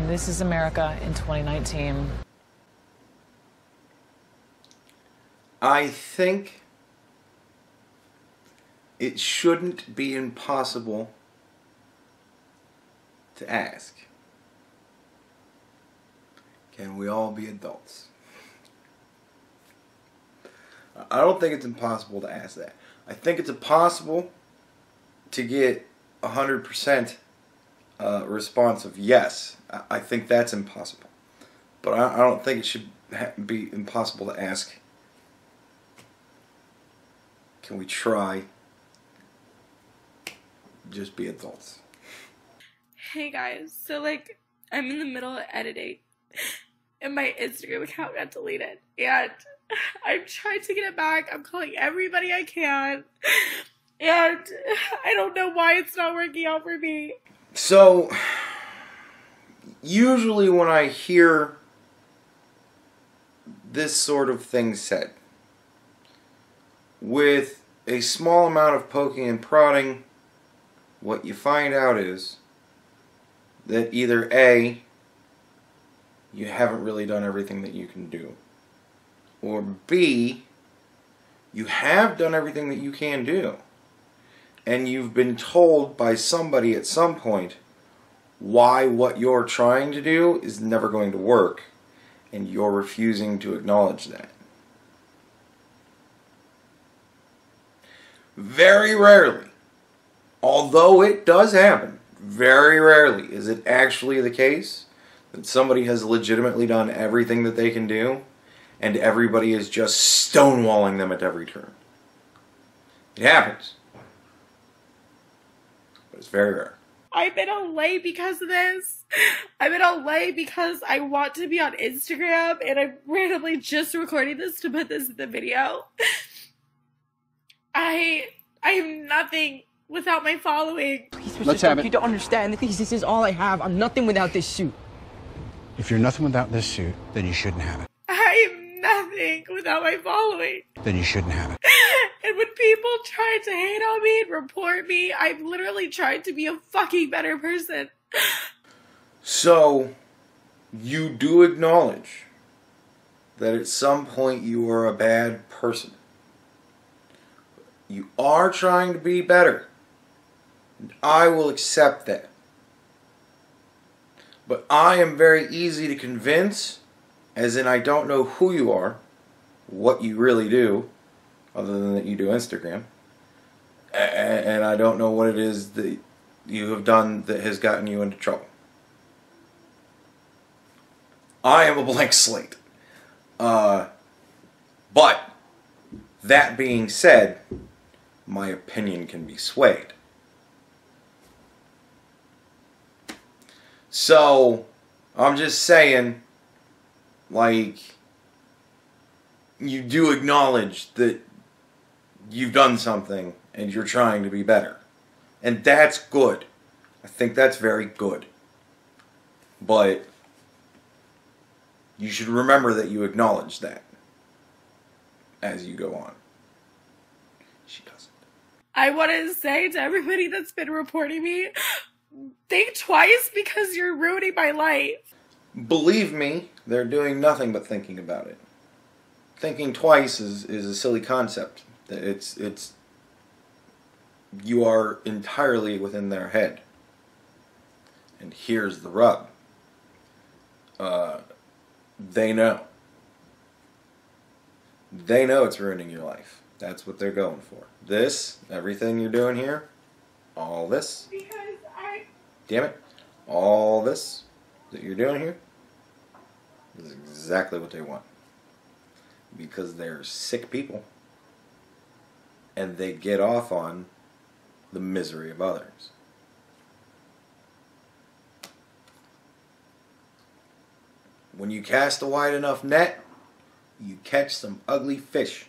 This is America in 2019. I think it shouldn't be impossible to ask. Can we all be adults? I don't think it's impossible to ask that. I think it's impossible to get 100% response of yes. I think that's impossible. But I don't think it should be impossible to ask. Can we try? Just be adults. Hey guys, so I'm in the middle of editing and my Instagram account got deleted and I'm trying to get it back. I'm calling everybody I can and I don't know why it's not working out for me. So, usually when I hear this sort of thing said, with a small amount of poking and prodding, what you find out is that either A, you haven't really done everything that you can do, or B, you have done everything that you can do, and you've been told by somebody at some point why what you're trying to do is never going to work, and you're refusing to acknowledge that. Very rarely, although it does happen, very rarely is it actually the case that somebody has legitimately done everything that they can do and everybody is just stonewalling them at every turn. It happens. But it's very rare. I'm in LA because of this. I'm in LA because I want to be on Instagram and I'm randomly just recording this to put this in the video. I am nothing without my following. Please, Let's have it. You don't understand. This is all I have. I'm nothing without this suit. If you're nothing without this suit, then you shouldn't have it. I am nothing without my following. Then you shouldn't have it. And when people try to hate on me and report me, I'm literally trying to be a fucking better person. So, you do acknowledge that at some point you were a bad person. You are trying to be better. And I will accept that. But I am very easy to convince, as in I don't know who you are, what you really do, other than that you do Instagram, and I don't know what it is that you have done that has gotten you into trouble. I am a blank slate. But, that being said, my opinion can be swayed. So, I'm just saying, you do acknowledge that you've done something and you're trying to be better. And that's good. I think that's very good. But you should remember that you acknowledge that as you go on. She doesn't. I want to say to everybody that's been reporting me, think twice because you're ruining my life. Believe me, they're doing nothing but thinking about it. Thinking twice is a silly concept. It's you are entirely within their head. And here's the rub. They know. They know it's ruining your life. That's what they're going for. This, everything you're doing here, all this. Because Damn it. All this that you're doing here is exactly what they want. Because they're sick people. And they get off on the misery of others. When you cast a wide enough net, you catch some ugly fish.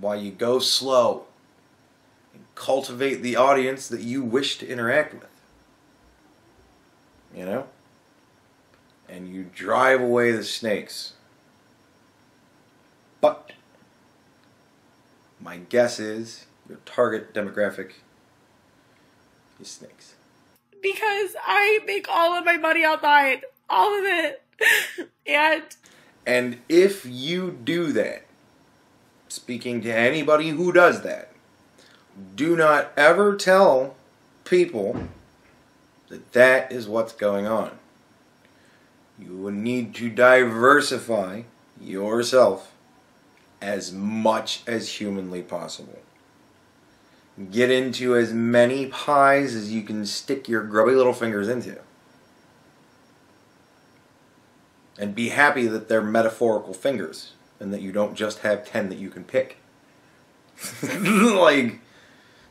While you go slow and cultivate the audience that you wish to interact with. You know? And you drive away the snakes. But my guess is your target demographic is snakes. because I make all of my money online. All of it. And if you do that, speaking to anybody who does that, do not ever tell people that that is what's going on. You will need to diversify yourself as much as humanly possible. Get into as many pies as you can stick your grubby little fingers into. And be happy that they're metaphorical fingers and that you don't just have 10 that you can pick. Like,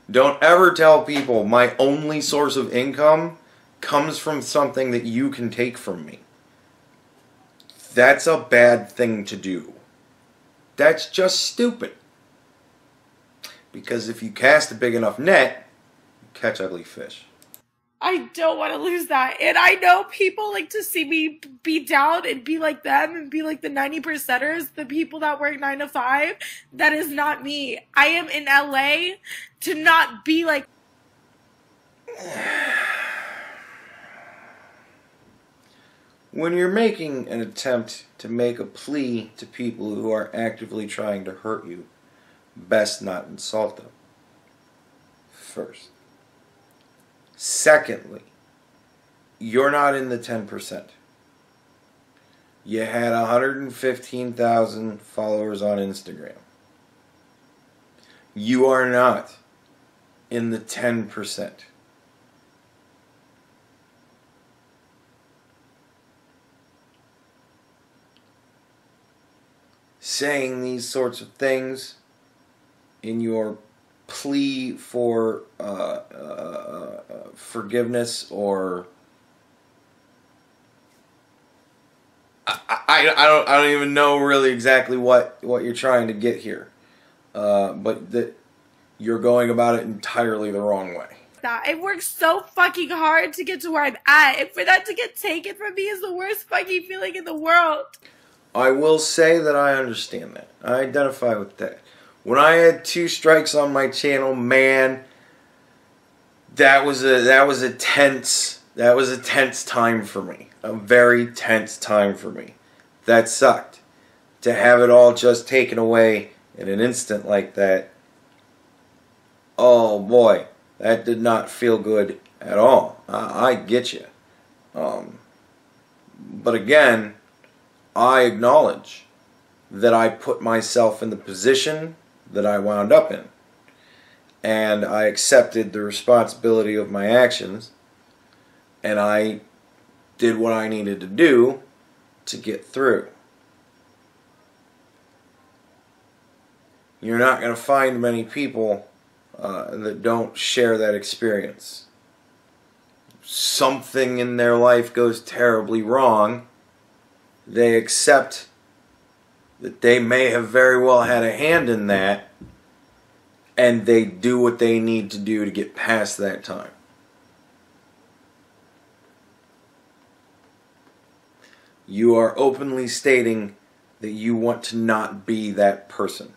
don't ever tell people my only source of income comes from something that you can take from me. That's a bad thing to do. That's just stupid. Because if you cast a big enough net, you catch ugly fish. I don't want to lose that. And I know people like to see me be down and be like them and be like the 90%ers, the people that work 9 to 5. That is not me. I am in LA to not be like... When you're making an attempt to make a plea to people who are actively trying to hurt you, best not insult them. First. Secondly, you're not in the 10%. You had 115,000 followers on Instagram. You are not in the 10%. Saying these sorts of things in your plea for forgiveness, or I don't even know really exactly what you're trying to get here, but that you're going about it entirely the wrong way. That I worked so fucking hard to get to where I'm at, and for that to get taken from me is the worst fucking feeling in the world. I will say that I understand that. I identify with that. When I had 2 strikes on my channel, man, that was a tense time for me. A very tense time for me. That sucked. To have it all just taken away in an instant like that. Oh boy, that did not feel good at all. I get you. But again, I acknowledge that I put myself in the position that I wound up in. And I accepted the responsibility of my actions. And I did what I needed to do to get through. You're not going to find many people that don't share that experience. Something in their life goes terribly wrong. They accept that they may have very well had a hand in that, and they do what they need to do to get past that time. You are openly stating that you want to not be that person.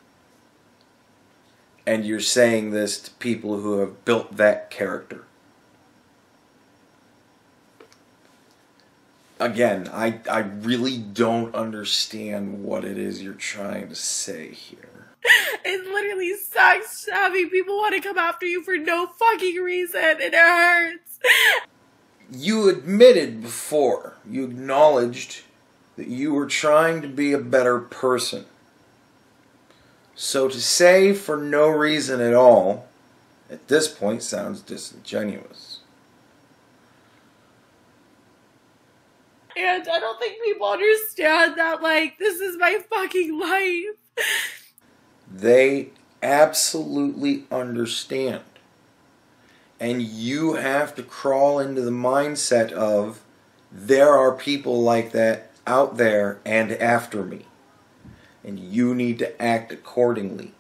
And you're saying this to people who have built that character. Again, I really don't understand what it is you're trying to say here. It literally sucks having people want to come after you for no fucking reason, and it hurts. You admitted before, you acknowledged that you were trying to be a better person. So to say for no reason at all, at this point, sounds disingenuous. And I don't think people understand that, like, this is my fucking life. They absolutely understand. And you have to crawl into the mindset of, there are people like that out there and after me. And you need to act accordingly.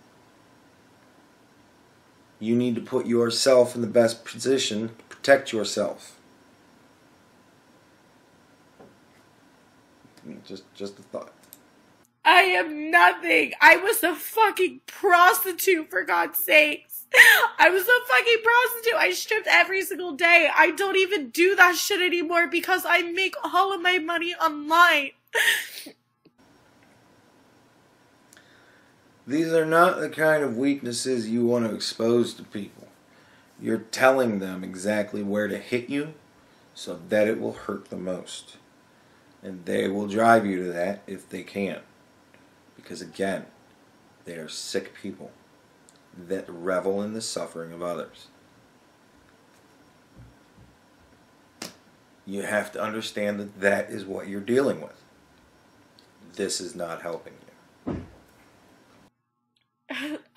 You need to put yourself in the best position to protect yourself. Just a thought. I am nothing. I was a fucking prostitute, for God's sakes. I was a fucking prostitute. I stripped every single day. I don't even do that shit anymore because I make all of my money online. These are not the kind of weaknesses you want to expose to people. You're telling them exactly where to hit you so that it will hurt the most. And they will drive you to that if they can. Because again, they are sick people that revel in the suffering of others. You have to understand that that is what you're dealing with. This is not helping you.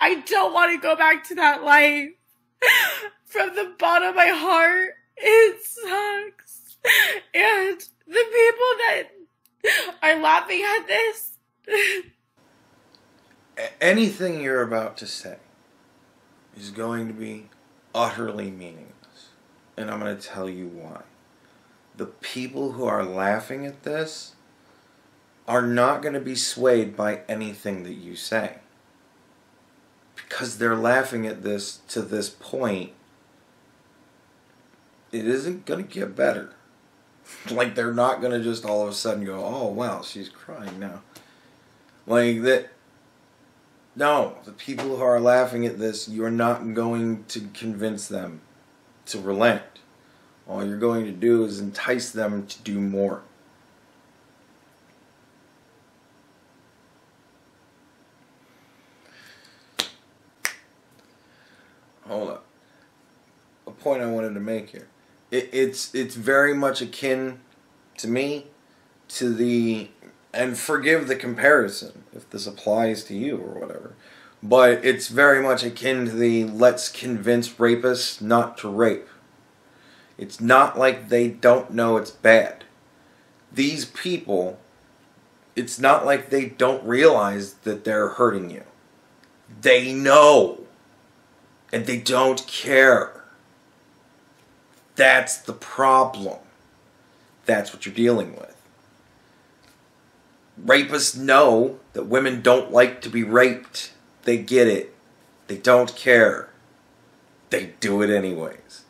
I don't want to go back to that life. From the bottom of my heart, it sucks. And the people that are laughing at this. Anything you're about to say is going to be utterly meaningless. And I'm going to tell you why. The people who are laughing at this are not going to be swayed by anything that you say. Because they're laughing at this to this point, it isn't going to get better. Like, they're not going to just all of a sudden go, oh, wow, she's crying now. Like, that. No, the people who are laughing at this, you're not going to convince them to relent. All you're going to do is entice them to do more. Hold up. A point I wanted to make here. It's very much akin to me to the, and forgive the comparison if this applies to you or whatever, but it's very much akin to the let's convince rapists not to rape. It's not like they don't know it's bad. These people, it's not like they don't realize that they're hurting you. They know. And they don't care. That's the problem. That's what you're dealing with. Rapists know that women don't like to be raped. They get it. They don't care. They do it anyways.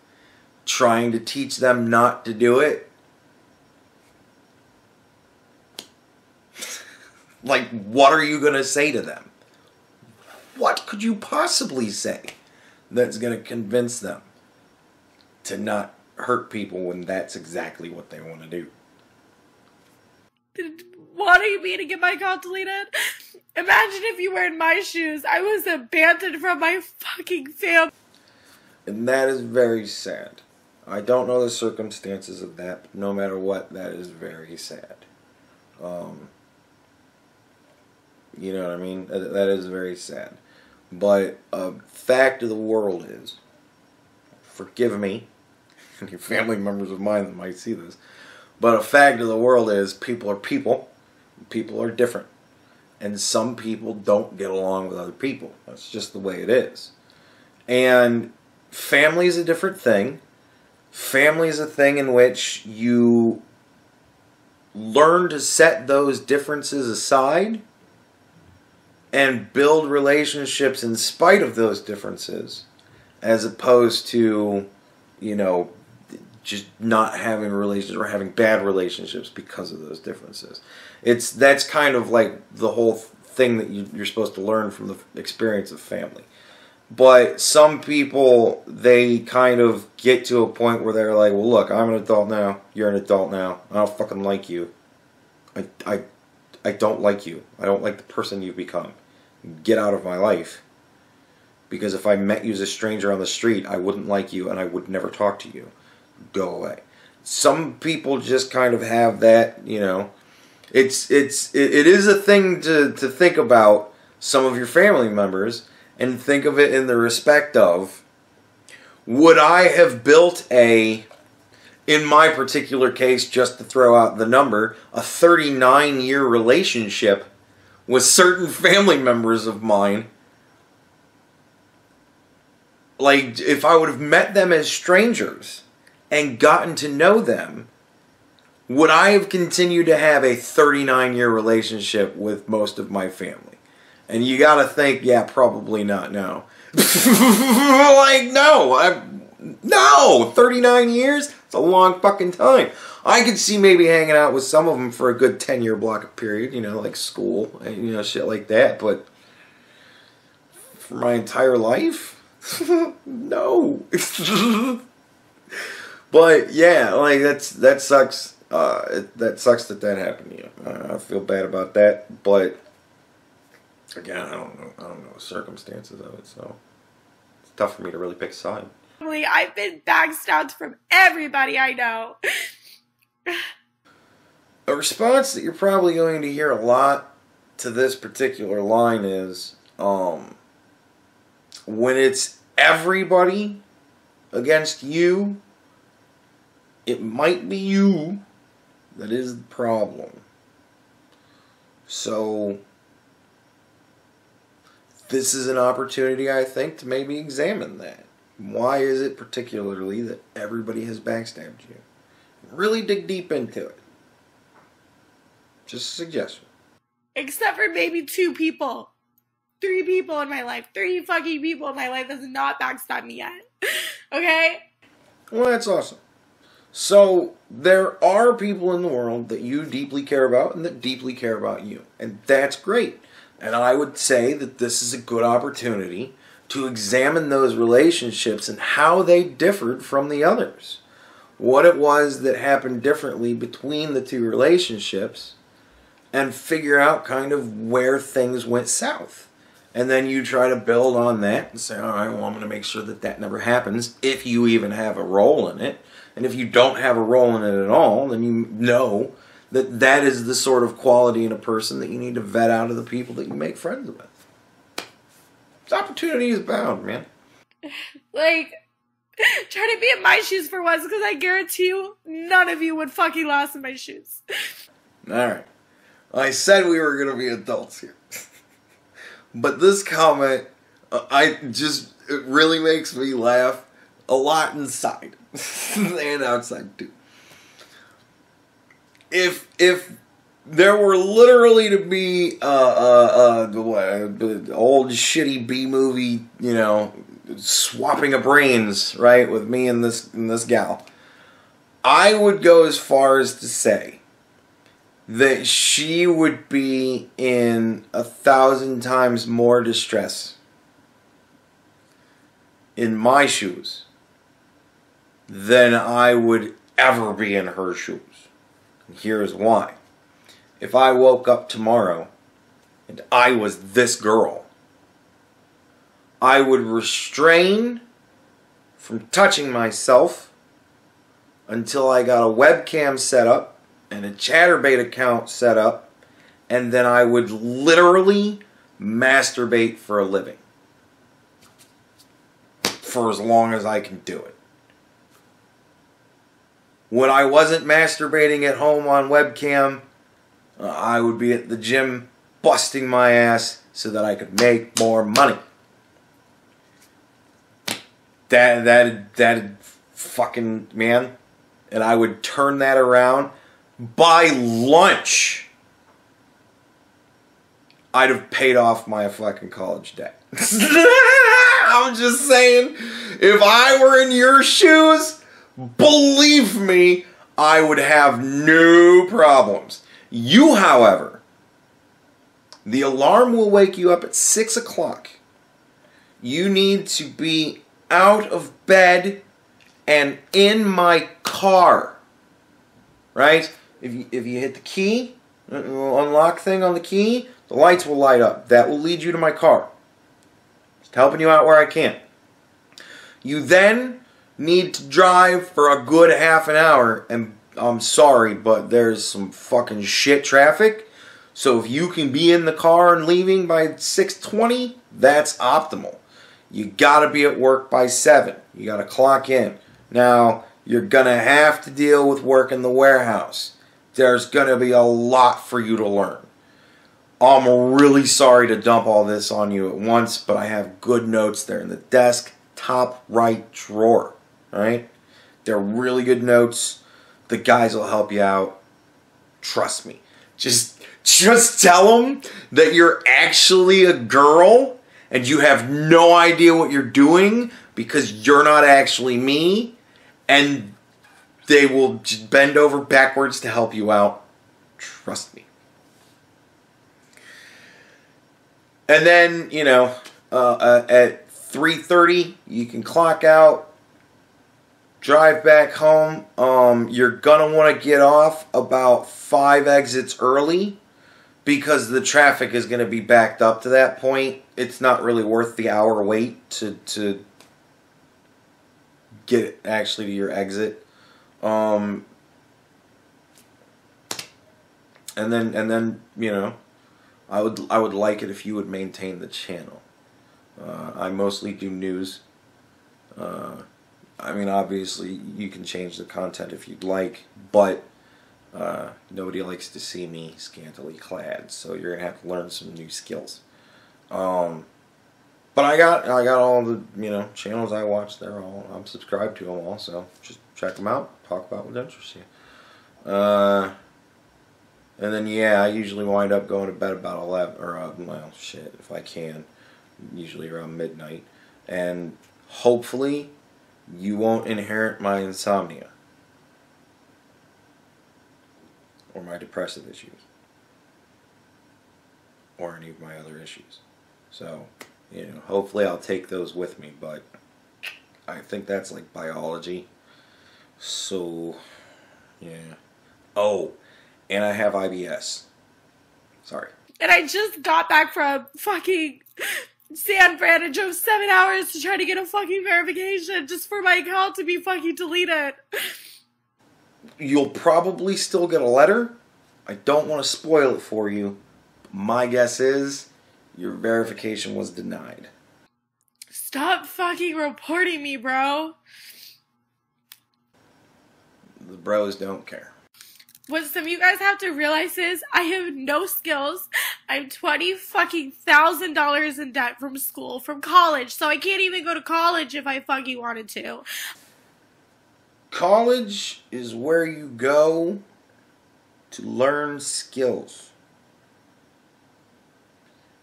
Trying to teach them not to do it? Like, what are you going to say to them? What could you possibly say that's going to convince them to not hurt people when that's exactly what they want to do? Wanting me to get my account deleted? Imagine if you were in my shoes. I was abandoned from my fucking family. And that is very sad. I don't know the circumstances of that, but no matter what, that is very sad. You know what I mean? That is very sad. But a fact of the world is, forgive me, and your family members of mine that might see this, but a fact of the world is people are people. People are different. And some people don't get along with other people. That's just the way it is. And family is a different thing. Family is a thing in which you learn to set those differences aside and build relationships in spite of those differences, as opposed to, you know, just not having relationships or having bad relationships because of those differences. That's kind of like the whole thing that you're supposed to learn from the experience of family. But some people, they kind of get to a point where they're like, well, look, I'm an adult now, you're an adult now, I don't fucking like you. I don't like you. I don't like the person you've become. Get out of my life. Because if I met you as a stranger on the street, I wouldn't like you and I would never talk to you. Go away. Some people just kind of have that, you know. It is a thing to think about some of your family members and think of it in the respect of, would I have built in my particular case, just to throw out the number, a 39-year relationship with certain family members of mine? Like, if I would have met them as strangers and gotten to know them, would I have continued to have a 39-year relationship with most of my family? And you gotta think, yeah, probably not, no. Like, no, 39 years? It's a long fucking time. I could see maybe hanging out with some of them for a good 10-year block period, you know, like school, and, you know, shit like that, but for my entire life? No. But, yeah, like, that sucks. That sucks that happened to you. I feel bad about that, but, again, I don't know the circumstances of it, so it's tough for me to really pick a side. I've been backstabbed from everybody I know. A response that you're probably going to hear a lot to this particular line is, when it's everybody against you, it might be you that is the problem. So, this is an opportunity, I think, to maybe examine that. Why is it particularly that everybody has backstabbed you? Really dig deep into it. Just a suggestion. Except for maybe 2 people. 3 people in my life. 3 fucking people in my life that has not backstabbed me yet. Okay? Well, that's awesome. So, there are people in the world that you deeply care about and that deeply care about you. And that's great. And I would say that this is a good opportunity to examine those relationships and how they differed from the others. What it was that happened differently between the 2 relationships, and figure out kind of where things went south. And then you try to build on that and say, all right, well, I'm going to make sure that never happens, if you even have a role in it. And if you don't have a role in it at all, then you know that is the sort of quality in a person that you need to vet out of the people that you make friends with. Opportunity is bound, man. Like, try to be in my shoes for once, because I guarantee you, none of you would fucking last in my shoes. Alright. I said we were going to be adults here. But this comment, it really makes me laugh a lot inside. And outside, too. If there were literally to be the old shitty B-movie, you know, swapping of brains, right, with me and this gal, I would go as far as to say that she would be in 1,000 times more distress in my shoes than I would ever be in her shoes. And here's why. If I woke up tomorrow and I was this girl, I would refrain from touching myself until I got a webcam set up and a Chatterbait account set up, and then I would literally masturbate for a living. For as long as I can do it. When I wasn't masturbating at home on webcam, I would be at the gym busting my ass so that I could make more money. That fucking, man. And I would turn that around. By lunch, I'd have paid off my fucking college debt. I'm just saying, if I were in your shoes, believe me, I would have no problems. You, however, the alarm will wake you up at 6 o'clock. You need to be out of bed and in my car. Right? If you hit the key, unlock thing on the key, the lights will light up. That will lead you to my car. Just helping you out where I can. You then need to drive for a good half an hour, and I'm sorry, but there's some fucking shit traffic. So if you can be in the car and leaving by 6:20, that's optimal. You gotta be at work by 7. You gotta clock in. Now, you're gonna have to deal with work in the warehouse. There's gonna be a lot for you to learn. I'm really sorry to dump all this on you at once, but I have good notes there in the desk, top right drawer. Alright? They're really good notes. The guys will help you out. Trust me. Just tell them that you're actually a girl and you have no idea what you're doing because you're not actually me, and they will just bend over backwards to help you out. Trust me. And then, you know, at 3:30, you can clock out, drive back home. You're going to want to get off about 5 exits early because the traffic is going to be backed up to that point. It's not really worth the hour wait to get actually to your exit. And then you know, I would like it if you would maintain the channel. I mostly do news. I mean, obviously you can change the content if you'd like, but nobody likes to see me scantily clad, so you're gonna have to learn some new skills. But I got all the, you know, channels I watch. I'm subscribed to them all, so just check them out. Talk about what interests you. And then yeah, I usually wind up going to bed about 11, or well, shit, if I can, usually around midnight. And hopefully, you won't inherit my insomnia or my depressive issues or any of my other issues. So, you know, hopefully I'll take those with me, but I think that's like biology. So, yeah. Oh, and I have IBS. Sorry. And I just got back from fucking San Fran and drove 7 hours to try to get a fucking verification just for my account to be fucking deleted. You'll probably still get a letter. I don't want to spoil it for you. My guess is your verification was denied. Stop fucking reporting me, bro. The bros don't care. What some of you guys have to realize is I have no skills. I'm $20,000 in debt from school, from college, so I can't even go to college if I fucking wanted to. College is where you go to learn skills.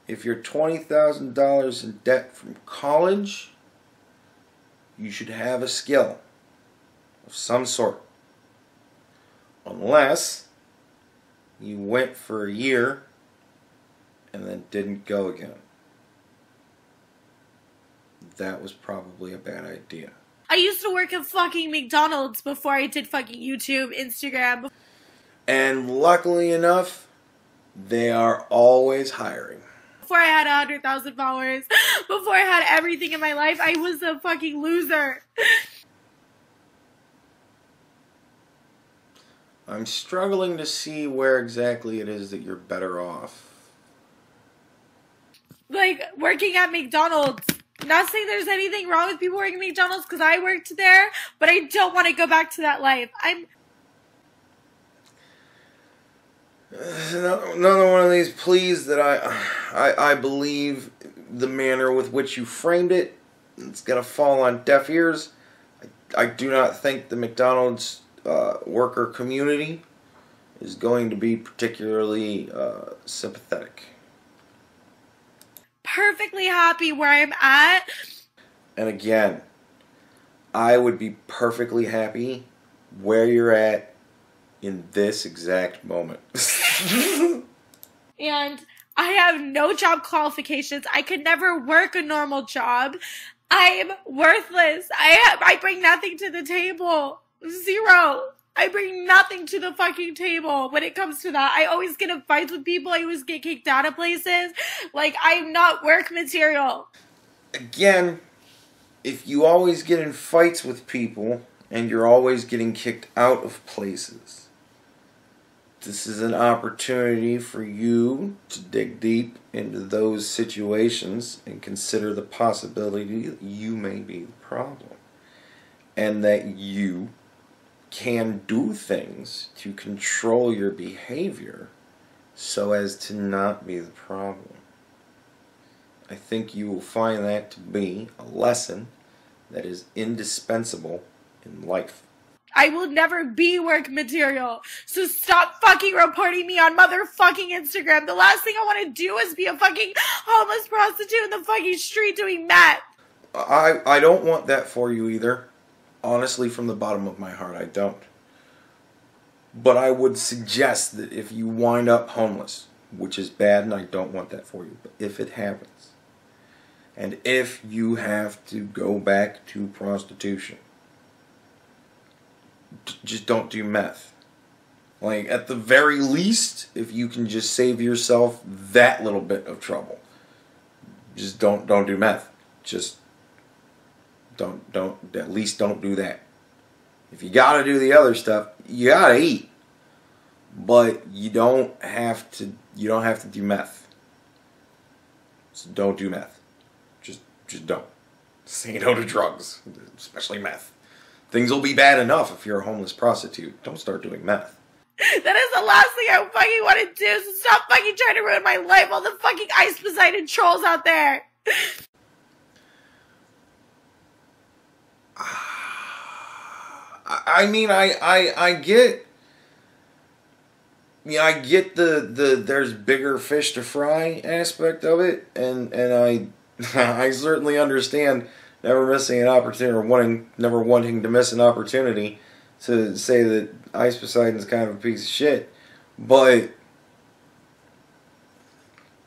If you're $20,000 in debt from college, you should have a skill of some sort. Unless you went for a year and then didn't go again. That was probably a bad idea. I used to work at fucking McDonald's before I did fucking YouTube, Instagram. And luckily enough, they are always hiring. Before I had 100,000 followers, before I had everything in my life, I was a fucking loser. I'm struggling to see where exactly it is that you're better off. Like, working at McDonald's. Not saying there's anything wrong with people working at McDonald's because I worked there, but I don't want to go back to that life. Another one of these pleas that I believe the manner with which you framed it, it's going to fall on deaf ears. I do not think the McDonald's worker community is going to be particularly sympathetic. Perfectly happy where I'm at. And again, I would be perfectly happy where you're at in this exact moment. And I have no job qualifications. I could never work a normal job. I'm worthless. I bring nothing to the table. Zero. I bring nothing to the fucking table when it comes to that. I always get in fights with people. I always get kicked out of places. Like, I'm not work material. Again, if you always get in fights with people and you're always getting kicked out of places, this is an opportunity for you to dig deep into those situations and consider the possibility that you may be the problem. And that you can do things to control your behavior so as to not be the problem. I think you will find that to be a lesson that is indispensable in life. I will never be work material. So stop fucking reporting me on motherfucking Instagram. The last thing I want to do is be a fucking homeless prostitute in the fucking street doing meth. I don't want that for you either. Honestly, from the bottom of my heart, I don't. But I would suggest that if you wind up homeless, which is bad and I don't want that for you, but if it happens, and if you have to go back to prostitution, just don't do meth. Like, at the very least, if you can just save yourself that little bit of trouble, just don't do meth. Just don't at least don't do that. If you gotta do the other stuff, you gotta eat. But you don't have to do meth. So don't do meth. Just don't. Say no to drugs, especially meth. Things will be bad enough if you're a homeless prostitute. Don't start doing meth. That is the last thing I fucking want to do, so stop fucking trying to ruin my life, all the fucking ice Poseidon trolls out there. I mean, I get, I get the there's bigger fish to fry aspect of it, and I I certainly understand never missing an opportunity, or never wanting to miss an opportunity to say that Ice Poseidon's kind of a piece of shit, but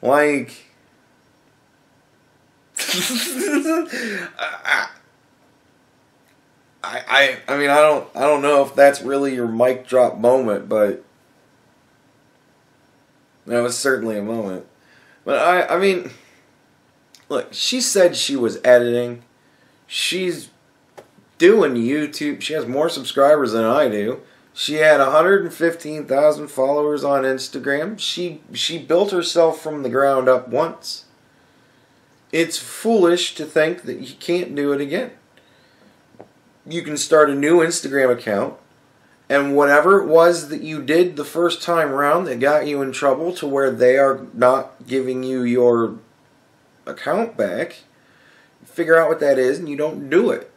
like I mean, I don't know if that's really your mic drop moment, but that was certainly a moment. But I mean, look, she said she was editing. She's doing YouTube. She has more subscribers than I do. She had 115,000 followers on Instagram. She built herself from the ground up once. It's foolish to think that you can't do it again. You can start a new Instagram account, and whatever it was that you did the first time around that got you in trouble to where they are not giving you your account back, figure out what that is and you don't do it.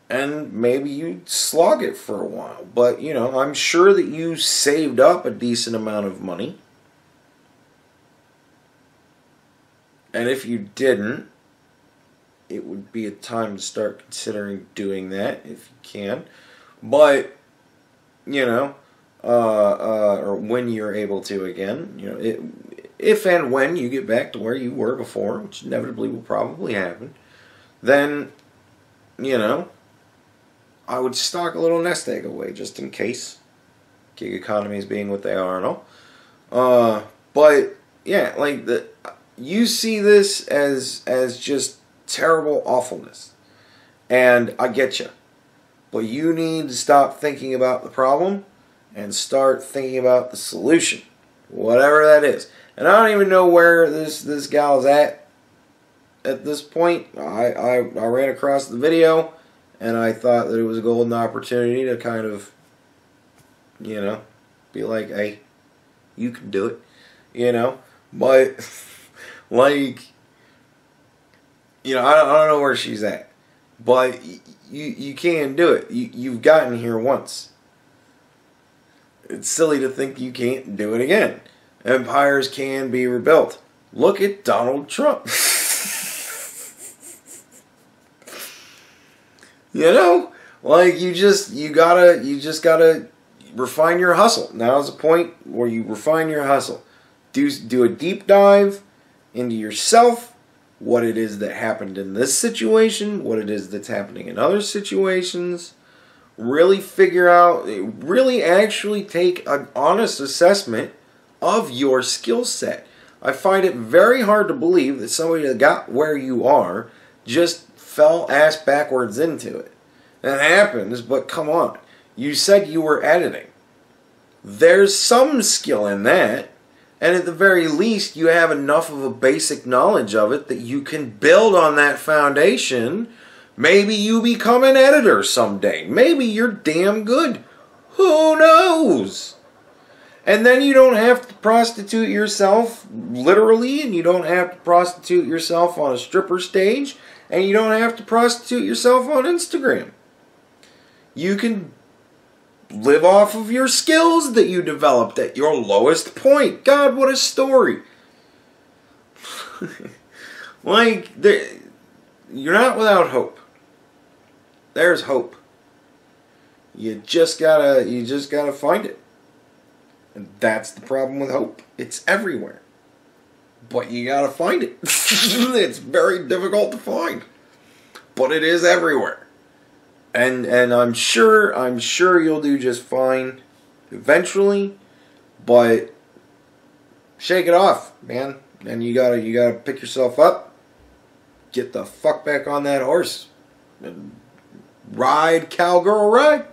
And maybe you slog it for a while. But, I'm sure that you saved up a decent amount of money. And if you didn't, it would be a time to start considering doing that if you can. But, or when you're able to again, if and when you get back to where you were before, which inevitably will probably happen, then, I would stock a little nest egg away just in case. Gig economies being what they are and all. But, yeah, like, you see this as just terrible awfulness, and I get you, but you need to stop thinking about the problem and start thinking about the solution, whatever that is. And I don't even know where this gal's at this point. I ran across the video and I thought that it was a golden opportunity to kind of be like, hey, you can do it, but like, I don't know where she's at, but you can do it. You've gotten here once. It's silly to think you can't do it again. Empires can be rebuilt. Look at Donald Trump. Like, you just gotta refine your hustle. Now's the point where you refine your hustle. Do a deep dive into yourself. What it is that happened in this situation, what it is that's happening in other situations. Really figure out, really actually take an honest assessment of your skill set. I find it very hard to believe that somebody that got where you are just fell ass backwards into it. That happens, but come on. You said you were editing. There's some skill in that. And at the very least, you have enough of a basic knowledge of it that you can build on that foundation. Maybe you become an editor someday. Maybe you're damn good. Who knows? And then you don't have to prostitute yourself literally, and you don't have to prostitute yourself on a stripper stage, and you don't have to prostitute yourself on Instagram. You can live off of your skills that you developed at your lowest point. God, what a story. Like, you're not without hope. There's hope. You just gotta find it. And that's the problem with hope. It's everywhere. But you gotta find it. It's very difficult to find. But it is everywhere. And I'm sure you'll do just fine eventually. But shake it off, man. And you gotta pick yourself up. Get the fuck back on that horse. And ride, cowgirl, ride.